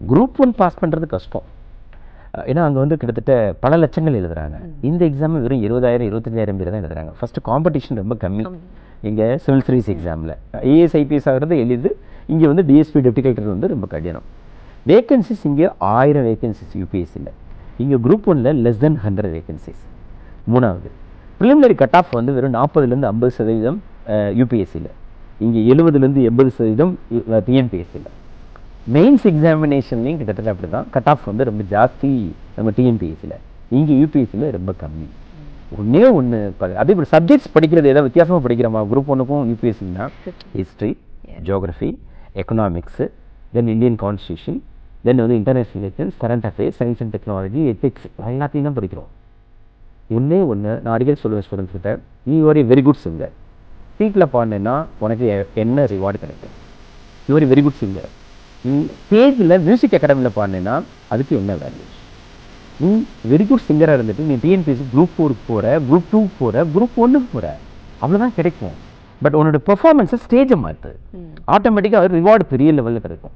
Group 1 pass பண்ணுறது கஷ்டம். ஏன்னா அங்கே வந்து கிட்டத்தட்ட பல லட்சங்கள் எழுதுறாங்க. இந்த எக்ஸாம் வெறும் 20,000 25,000 பேர் தான் எழுதுறாங்க. ஃபஸ்ட்டு காம்படிஷன் ரொம்ப கம்மி இங்கே சிவில் சர்வீஸ் எக்ஸாமில். ஐஏஎஸ் ஐபிஎஸ் ஆகிறது எளிது. இங்கே வந்து டிஎஸ்பி டெப்டி கலெக்டர் வந்து ரொம்ப கடினம். வேகன்சிஸ் இங்கே 1000 வேகன்சிஸ் யூபிஎஸ்சியில். இங்கே குரூப் 1ல் லெஸ் தென் 100 வேகன்சிஸ். மூணாவது ப்ரிலிமினரி கட் ஆஃப் வந்து வெறும் 40% 50% யூபிஎஸ்சியில். இங்கே 70% 80% டிஎன்பிஎஸ்சியில். மெயின்ஸ் எக்ஸாமினேஷன்லையும் கிட்டத்தட்ட அப்படி தான். கட் ஆஃப் வந்து ரொம்ப ஜாஸ்தி நம்ம டிஎன்பிஎஸ்சியில். இங்கே யூபிஎஸ்சியில் ரொம்ப கம்மி. ஒன்றே ஒன்று அதே இப்படி சப்ஜெக்ட்ஸ் படிக்கிறது ஏதாவது வித்தியாசமாக படிக்கிறோமா குரூப் 1க்கும் யூபிஎஸ்சின்னா? ஹிஸ்ட்ரி, ஜியோகிரஃபி, எக்கனாமிக்ஸு, தென் இந்தியன் கான்ஸ்டியூஷன், தென் வந்து international relations, current affairs, science and technology, ethics எல்லாத்தையும் தான் படிக்கிறோம். ஒன்றே ஒன்று நான் அடிக்கடி சொல்லுவேன் ஸ்டூடெண்ட்ஸ் கிட்ட, நீ ஒரு வெரி குட் சிங்கர். ஸ்பீக்கில் பாடினேன்னா உனக்கு என்ன ரிவார்டு கிடைக்கும்? யூ ஒரு வெரி குட் சிங்கர். நீ ஸ்டேஜில் மியூசிக் அகாடமியில் பாடினேன்னா அதுக்கு என்ன வேல்யூ? நீ வெரி குட் சிங்கராக இருந்துட்டு நீ டிஎன்பிஎஸ்சி குரூப் 4க்கு போகிற, குரூப் 2க்கு போகிற, குரூப் 1க்கு போகிற, அவ்வளோதான் கிடைக்கும். பட் உன்னோட பெர்ஃபார்மன்ஸை ஸ்டேஜை மாற்று, ஆட்டோமேட்டிக்காக ரிவார்டு பெரிய லெவலில் கிடைக்கும்.